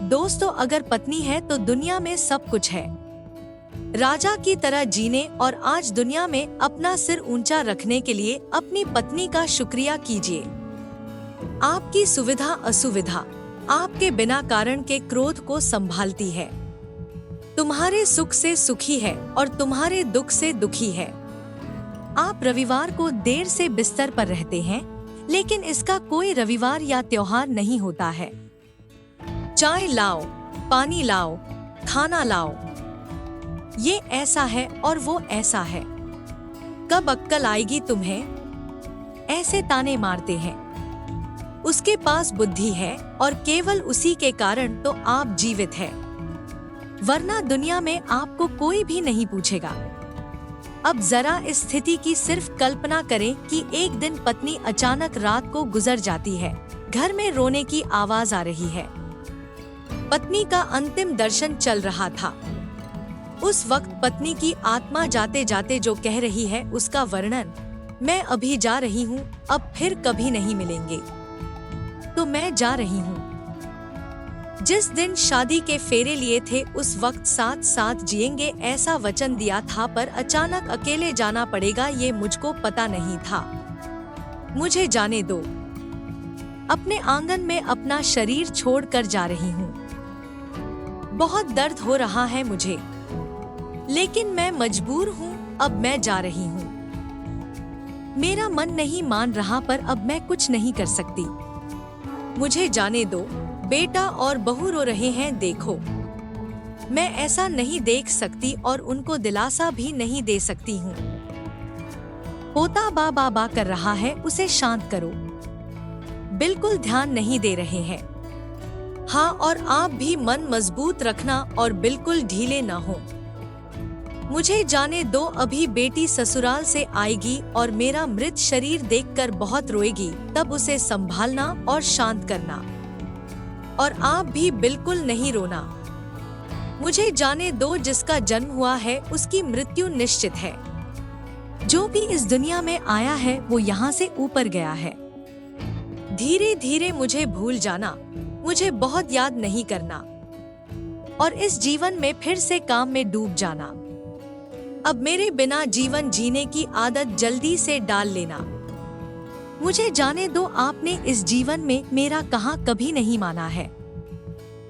दोस्तों, अगर पत्नी है तो दुनिया में सब कुछ है। राजा की तरह जीने और आज दुनिया में अपना सिर ऊंचा रखने के लिए अपनी पत्नी का शुक्रिया कीजिए। आपकी सुविधा असुविधा आपके बिना कारण के क्रोध को संभालती है। तुम्हारे सुख से सुखी है और तुम्हारे दुख से दुखी है। आप रविवार को देर से बिस्तर पर रहते हैं, लेकिन इसका कोई रविवार या त्योहार नहीं होता है। चाय लाओ, पानी लाओ, खाना लाओ, ये ऐसा है और वो ऐसा है। कब अक्कल आएगी तुम्हें? ऐसे ताने मारते हैं। उसके पास बुद्धि है और केवल उसी के कारण तो आप जीवित हैं, वरना दुनिया में आपको कोई भी नहीं पूछेगा। अब जरा इस स्थिति की सिर्फ कल्पना करें कि एक दिन पत्नी अचानक रात को गुजर जाती है। घर में रोने की आवाज आ रही है। पत्नी का अंतिम दर्शन चल रहा था। उस वक्त पत्नी की आत्मा जाते जाते जो कह रही है उसका वर्णन, मैं अभी जा रही हूँ, अब फिर कभी नहीं मिलेंगे, तो मैं जा रही हूँ। जिस दिन शादी के फेरे लिए थे उस वक्त साथ साथ जिएंगे ऐसा वचन दिया था, पर अचानक अकेले जाना पड़ेगा ये मुझको पता नहीं था। मुझे जाने दो। अपने आंगन में अपना शरीर छोड़कर जा रही हूँ। बहुत दर्द हो रहा है मुझे, लेकिन मैं मजबूर हूँ, अब मैं जा रही हूँ। मेरा मन नहीं मान रहा, पर अब मैं कुछ नहीं कर सकती। मुझे जाने दो। बेटा और बहू रो रहे हैं, देखो। मैं ऐसा नहीं देख सकती और उनको दिलासा भी नहीं दे सकती हूँ। पोता बा बा बा कर रहा है, उसे शांत करो। बिल्कुल ध्यान नहीं दे रहे हैं। हाँ, और आप भी मन मजबूत रखना और बिल्कुल ढीले न हो। मुझे जाने दो। अभी बेटी ससुराल से आएगी और मेरा मृत शरीर देखकर बहुत रोएगी, तब उसे संभालना और शांत करना। और आप भी बिल्कुल नहीं रोना। मुझे जाने दो। जिसका जन्म हुआ है उसकी मृत्यु निश्चित है। जो भी इस दुनिया में आया है वो यहाँ से ऊपर गया है। धीरे धीरे मुझे भूल जाना, मुझे बहुत याद नहीं करना और इस जीवन में फिर से काम में डूब जाना। अब मेरे बिना जीवन जीने की आदत जल्दी से डाल लेना। मुझे जाने दो। आपने इस जीवन में मेरा कहाँ कभी नहीं माना है।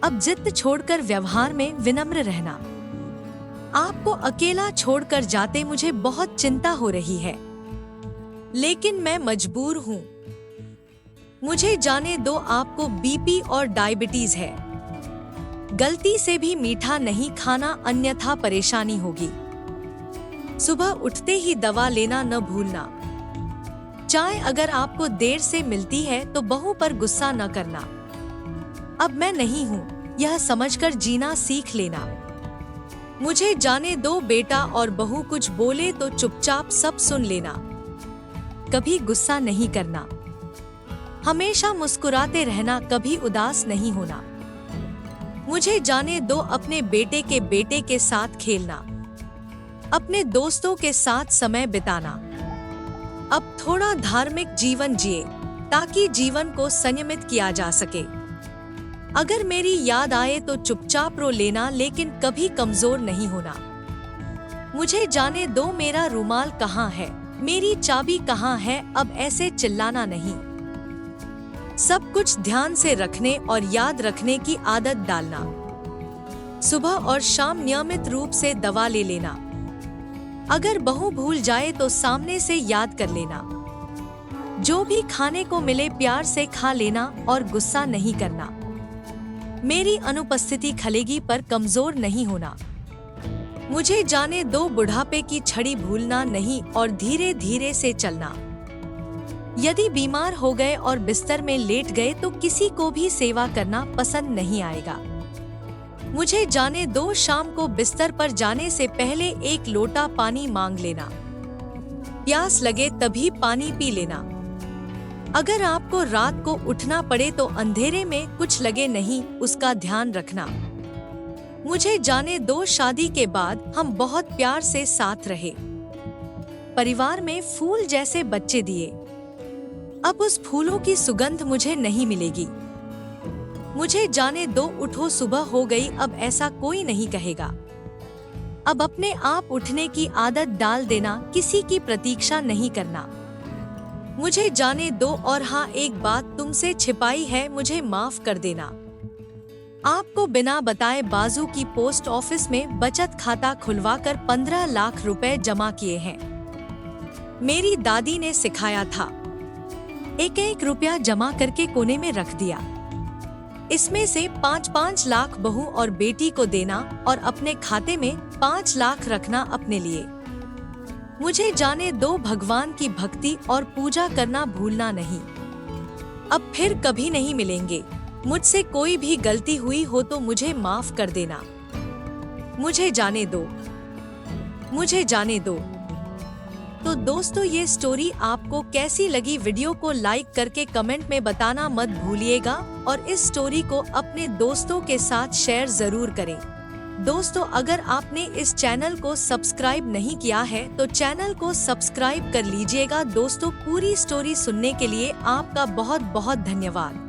अब जिद छोड़कर व्यवहार में विनम्र रहना। आपको अकेला छोड़कर जाते मुझे बहुत चिंता हो रही है, लेकिन मैं मजबूर हूँ। मुझे जाने दो। आपको बीपी और डायबिटीज है। गलती से भी मीठा नहीं खाना, अन्यथा परेशानी होगी। सुबह उठते ही दवा लेना न भूलना। चाय अगर आपको देर से मिलती है तो बहू पर गुस्सा न करना। अब मैं नहीं हूँ, यह समझकर जीना सीख लेना। मुझे जाने दो। बेटा और बहू कुछ बोले तो चुपचाप सब सुन लेना। कभी गुस्सा नहीं करना। हमेशा मुस्कुराते रहना, कभी उदास नहीं होना। मुझे जाने दो। अपने बेटे के साथ खेलना, अपने दोस्तों के साथ समय बिताना। अब थोड़ा धार्मिक जीवन जिए ताकि जीवन को संयमित किया जा सके। अगर मेरी याद आए तो चुपचाप रो लेना, लेकिन कभी कमजोर नहीं होना। मुझे जाने दो। मेरा रुमाल कहाँ है, मेरी चाबी कहाँ है, अब ऐसे चिल्लाना नहीं। सब कुछ ध्यान से रखने और याद रखने की आदत डालना। सुबह और शाम नियमित रूप से दवा ले लेना। अगर बहू भूल जाए तो सामने से याद कर लेना। जो भी खाने को मिले प्यार से खा लेना और गुस्सा नहीं करना। मेरी अनुपस्थिति खलेगी पर कमजोर नहीं होना। मुझे जाने दो। बुढ़ापे की छड़ी भूलना नहीं और धीरे धीरे से चलना। यदि बीमार हो गए और बिस्तर में लेट गए तो किसी को भी सेवा करना पसंद नहीं आएगा। मुझे जाने दो। शाम को बिस्तर पर जाने से पहले एक लोटा पानी मांग लेना। प्यास लगे तभी पानी पी लेना। अगर आपको रात को उठना पड़े तो अंधेरे में कुछ लगे नहीं, उसका ध्यान रखना। मुझे जाने दो। शादी के बाद हम बहुत प्यार से साथ रहे। परिवार में फूल जैसे बच्चे दिए। अब उस फूलों की सुगंध मुझे नहीं मिलेगी। मुझे जाने दो, उठो, सुबह हो गई, अब ऐसा कोई नहीं कहेगा। अब अपने आप उठने की आदत डाल देना, किसी की प्रतीक्षा नहीं करना। मुझे जाने दो, और हाँ, एक बात तुमसे छिपाई है, मुझे माफ कर देना। आपको बिना बताए बाजू की पोस्ट ऑफिस में बचत खाता खुलवाकर 15 लाख रुपए जमा किए हैं। मेरी दादी ने सिखाया था, एक एक रुपया जमा करके कोने में रख दिया। इसमें से 5-5 लाख बहू और बेटी को देना और अपने खाते में 5 लाख रखना अपने लिए। मुझे जाने दो, भगवान की भक्ति और पूजा करना भूलना नहीं। अब फिर कभी नहीं मिलेंगे। मुझसे कोई भी गलती हुई हो तो मुझे माफ कर देना। मुझे जाने दो, मुझे जाने दो। तो दोस्तों, ये स्टोरी आपको कैसी लगी? वीडियो को लाइक करके कमेंट में बताना मत भूलिएगा और इस स्टोरी को अपने दोस्तों के साथ शेयर जरूर करें। दोस्तों, अगर आपने इस चैनल को सब्सक्राइब नहीं किया है तो चैनल को सब्सक्राइब कर लीजिएगा। दोस्तों, पूरी स्टोरी सुनने के लिए आपका बहुत बहुत धन्यवाद।